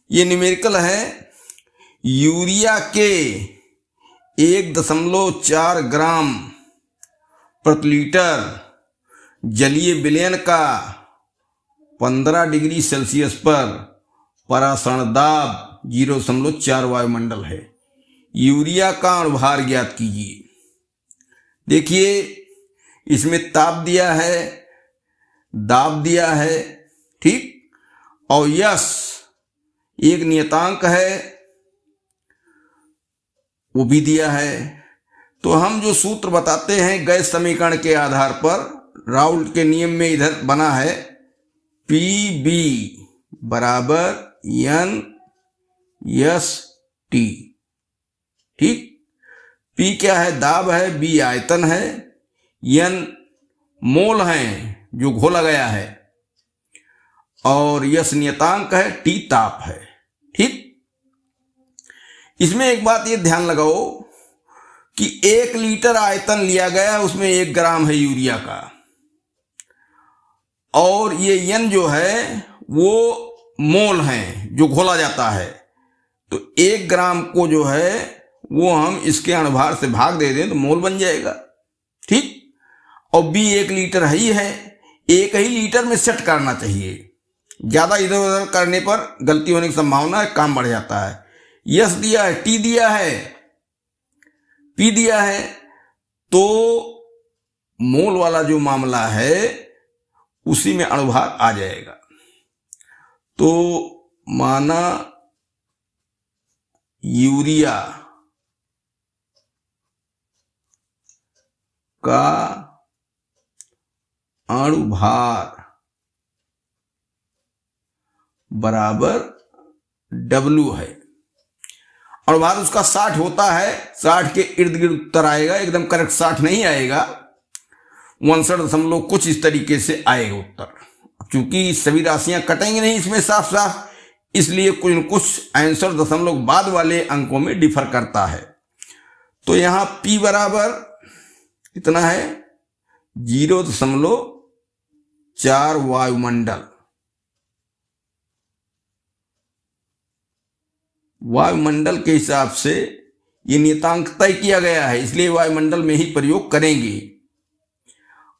ये न्यूमेरिकल है। यूरिया के 1.4 ग्राम प्रति लीटर जलीय विलयन का 15 डिग्री सेल्सियस पर परासरण दाब 0.4 वायुमंडल है। यूरिया का अणुभार ज्ञात कीजिए। देखिए, इसमें ताप दिया है, दाब दिया है, ठीक, और यश एक नियतांक है वो भी दिया है। तो हम जो सूत्र बताते हैं गैस समीकरण के आधार पर, राउल्ट के नियम में इधर बना है PB बराबर NST, ठीक। P क्या है? दाब है, B आयतन है, N मोल है जो घोला गया है, और यस नियतांक है, T ताप है, ठीक। इसमें एक बात ये ध्यान लगाओ कि 1 लीटर आयतन लिया गया, उसमें 1 ग्राम है यूरिया का, और ये N जो है वो मोल है जो घोला जाता है। तो 1 ग्राम को जो है वो हम इसके अणुभार से भाग दे दें तो मोल बन जाएगा, ठीक। और B 1 लीटर ही है, 1 ही लीटर में सेट करना चाहिए, ज्यादा इधर उधर करने पर गलती होने की संभावना है, काम बढ़ जाता है। यस दिया है, T दिया है, P दिया है, तो मोल वाला जो मामला है उसी में अणुभार आ जाएगा। तो माना यूरिया का अणुभार बराबर W है। अणुभार उसका 60 होता है, 60 के इर्द गिर्द उत्तर आएगा, एकदम करेक्ट 60 नहीं आएगा, 59 कुछ इस तरीके से आएगा उत्तर। क्योंकि सभी राशियां कटेंगी नहीं इसमें साफ साफ, इसलिए कुछ न कुछ आंसर दशमलव बाद वाले अंकों में डिफर करता है। तो यहां P बराबर कितना है? 0.4 वायुमंडल। वायुमंडल के हिसाब से ये नियतांक तय किया गया है, इसलिए वायुमंडल में ही प्रयोग करेंगे।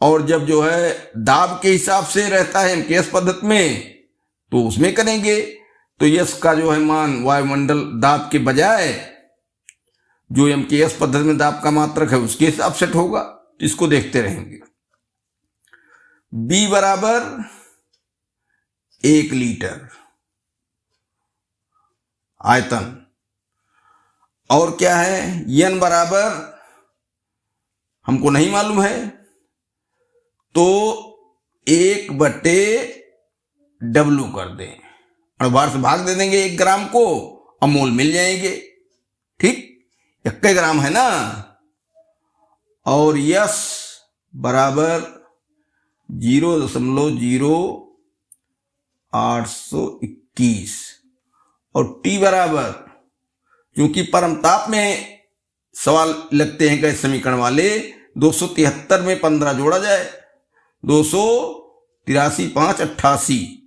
और जब जो है दाब के हिसाब से रहता है MKS पद्धति में, तो उसमें करेंगे। तो यश का जो है मान वायुमंडल दाब के बजाय जो MKS पद्धति में दाब का मात्रक है उसके हिसाब से होगा। तो इसको देखते रहेंगे। B बराबर 1 लीटर आयतन, और क्या है? N बराबर हमको नहीं मालूम है, तो 1/W कर दें, अणुभार से भाग दे देंगे 1 ग्राम को, अमोल मिल जाएंगे, ठीक। 1 ग्राम है ना। और यस बराबर 0.0821, और T बराबर, क्योंकि परम ताप में सवाल लगते हैं गैस समीकरण वाले, 273 में 15 जोड़ा जाए, 283 5 88,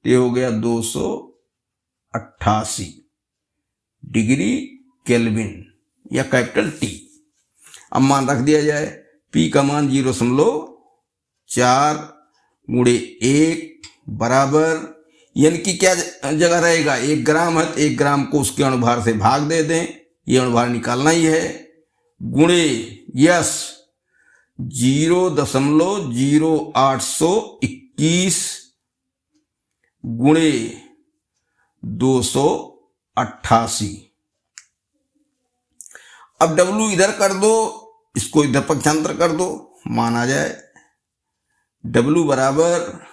ये हो गया 288 डिग्री केल्विन या कैपिटल T। अब मान रख दिया जाए, P का मान 0.4 गुणे 1 बराबर, यानी कि क्या जगह रहेगा? 1 ग्राम है तो 1 ग्राम को उसके अणुभार से भाग दे दें, ये अणुभार निकालना ही है, गुणे यस 0.0821 गुणे 288। अब W इधर कर दो, इसको इधर पक्षांतर कर दो, मान आ जाए। W बराबर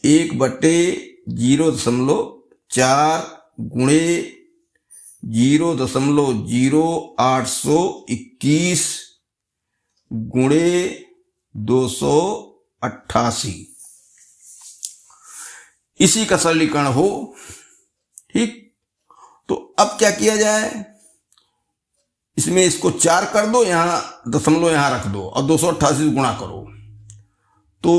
1/0.4 गुणे 0.0821 गुणे 288, इसी का सरलीकरण हो, ठीक। तो अब क्या किया जाए? इसमें इसको 4 कर दो, यहां दशमलव यहां रख दो, और 288 गुणा करो, तो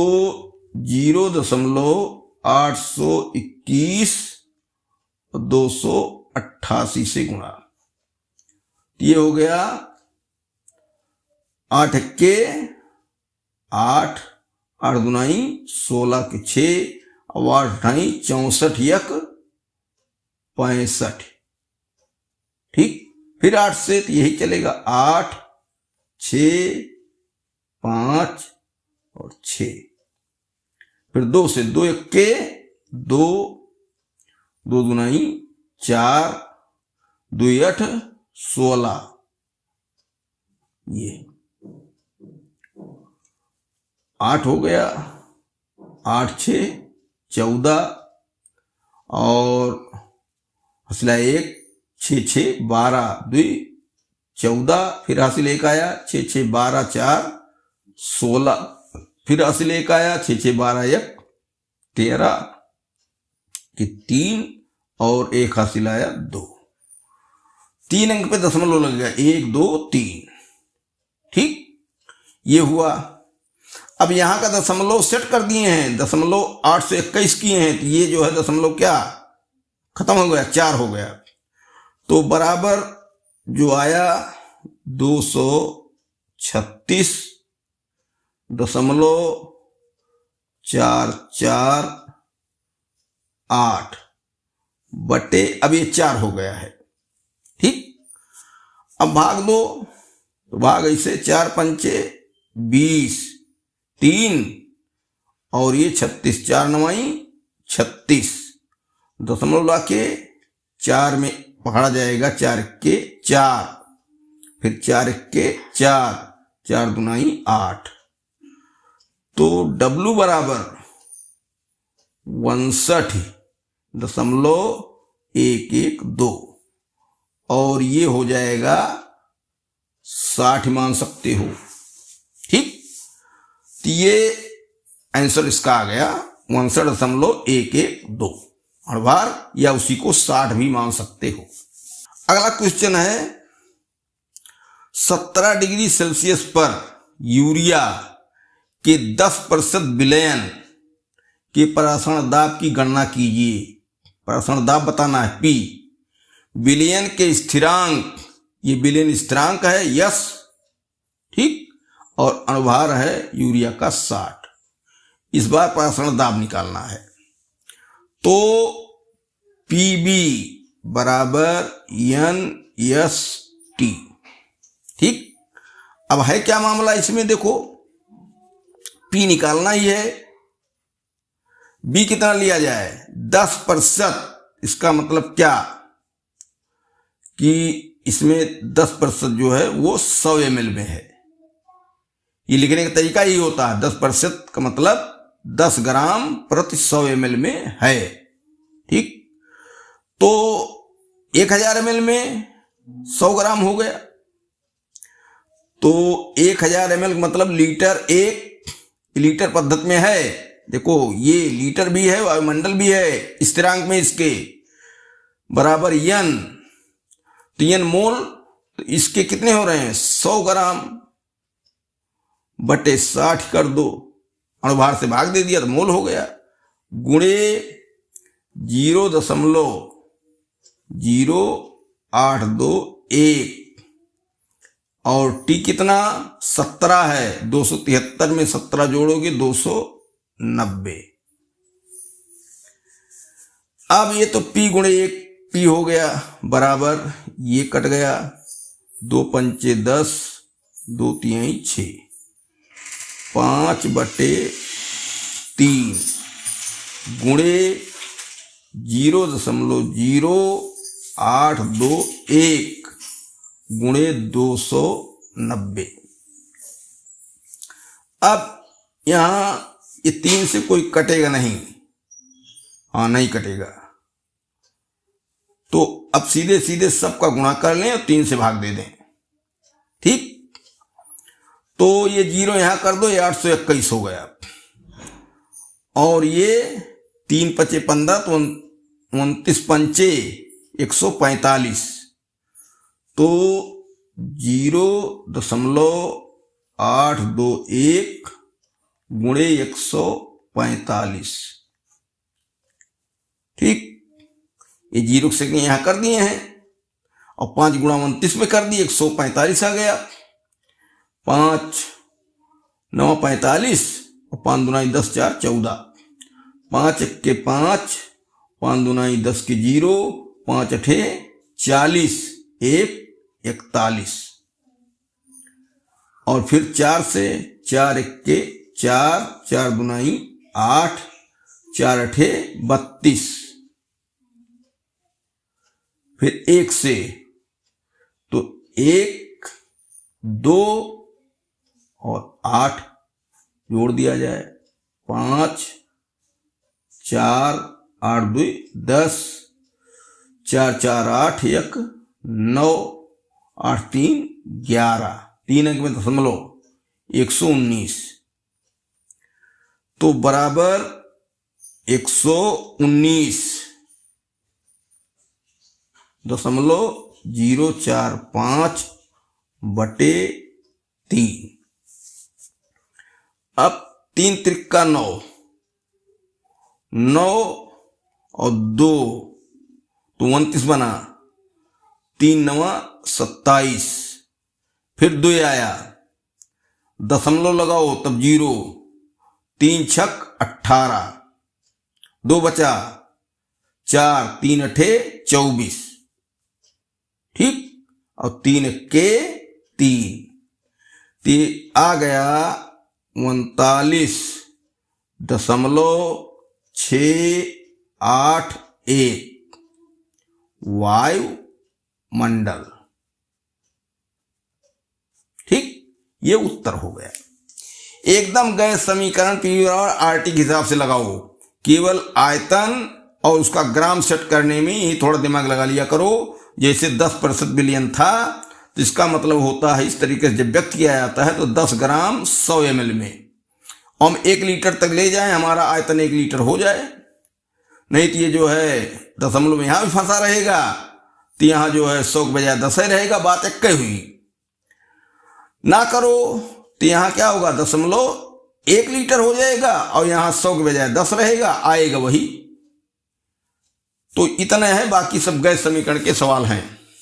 0.821 288 से गुणा। ये हो गया 8 के 8, 8 दुनाई 16 के 6, अब 8 ढाई 64 यक 65। ठीक, फिर 8 से तो यही चलेगा, 8 6 5 और 6, फिर 2 से 2 1 के 2, 2 दुनाई 4, 2 8 16, ये 8 हो गया, 8 6 14 और हौसला 1 6 6 12 2 14, फिर हासिल 1 आया 6 6 12 4 16, फिर हासिल 1 आया 6 6 12 1 13 कि 3 और 1 हासिल आया 2। 3 अंक पे दशमलव लगेगा, 1 2 3। ठीक, ये हुआ। अब यहां का दशमलव सेट कर दिए हैं, दशमलव 8 से 21 किए हैं, तो ये जो है दशमलव क्या खत्म हो गया, 4 हो गया। तो बराबर जो आया 236.448 बटे, अब ये 4 हो गया है। ठीक, अब भाग दो, तो भाग ऐसे 4 पंचे 20, 3 और ये 36, 4 9 36, दशमलव लाके 4 में पकड़ा जाएगा, 4 के 4, फिर 4 के 4, 4 दुनाई 8, तो W बराबर 62.112 और ये हो जाएगा 60 मान सकते हो। ठीक, तो ये आंसर इसका आ गया 62.112 अणुभार, या उसी को 60 भी मान सकते हो। अगला क्वेश्चन है 17 डिग्री सेल्सियस पर यूरिया के 10% विलयन के परासरण दाब की गणना कीजिए। परासरण दाब बताना है P। विलयन के स्थिरांक, ये विलयन स्थिरांक है यस, ठीक, और अणुभार है यूरिया का 60। इस बार परासरण दाब निकालना है, तो PB बराबर NST। ठीक, अब है क्या मामला इसमें, देखो P निकालना ही है, B कितना लिया जाए 10%। इसका मतलब क्या कि इसमें 10% जो है वो 100 ml में है। ये लिखने का तरीका ही होता है, 10% का मतलब 10 ग्राम प्रति 100 ml में है। ठीक, तो 1000 ml में 100 ग्राम हो गया, तो 1000 ml मतलब लीटर, 1 लीटर पद्धति में है। देखो ये लीटर भी है, वायुमंडल भी है, स्थिरांक में इसके बराबर N, तो N मोल, तो इसके कितने हो रहे हैं 100 ग्राम बटे 60 कर दो, अणुभार से भाग दे दिया तो मोल हो गया, गुणे 0.0821 और T कितना 17 है, 273 में 17 जोड़ोगे 290। अब ये तो P गुणे 1 P हो गया, बराबर ये कट गया, 2 पंचे 10, 2 तिहाई 6, 5 बटे 3 गुणे 0.0821 गुणे 290। अब यहां ये 3 से कोई कटेगा नहीं, हाँ नहीं कटेगा, तो अब सीधे सीधे सबका गुणा कर लें और 3 से भाग दे दें। ठीक, तो ये 0 यहां कर दो, ये 821 हो गया, और ये 3 पचे 15, तो 29 पंचे 145, तो 0.821 गुणे 145। ठीक, ये 0 से यहाँ कर दिए हैं और 5 गुणा 29 में कर दिए, 145 आ गया। 5 9 45 और 5 दूनाई 10 4 14, 5 1 5, 5 दूनाई 10 के 0, 5 8 40, 1 41 और फिर 4 से 4 1 के 4, 4 दूनाई 8, 4 8 32, फिर 1 से तो 1 2 और 8 जोड़ दिया जाए, 5 4 8 2 10, 4 4 8 1 9, 8 3 11, 3 अंक में दशमलव 119, तो बराबर 119 दशमलव 045 बटे 3। अब 3 त्रिका 9, 9 और 2 तो 29 बना, 3 9 27, फिर 2 आया, दशमलव लगाओ तब 0, 3 6 18, 2 बचा, 4 3 8 24, ठीक, और 3 के 3 आ गया 39.681 वायुमंडल। ठीक, ये उत्तर हो गया। एकदम गैस समीकरण पी और आरटी के हिसाब से लगाओ, केवल आयतन और उसका ग्राम सेट करने में ही थोड़ा दिमाग लगा लिया करो। जैसे 10% बिलियन था तो इसका मतलब होता है, इस तरीके से जब व्यक्त किया जाता है तो 10 ग्राम 100 ml में हम 1 लीटर तक ले जाएं, हमारा आयतन 1 लीटर हो जाए। नहीं तो ये जो है दशमलव में यहां भी फंसा रहेगा, तो यहां जो है 100 के बजाय 10 रहेगा, बात एक हुई। ना करो तो यहां क्या होगा, दशमलव 1 लीटर हो जाएगा और यहां 100 के बजाय 10 रहेगा, आएगा वही। तो इतना है, बाकी सब गैस समीकरण के सवाल हैं।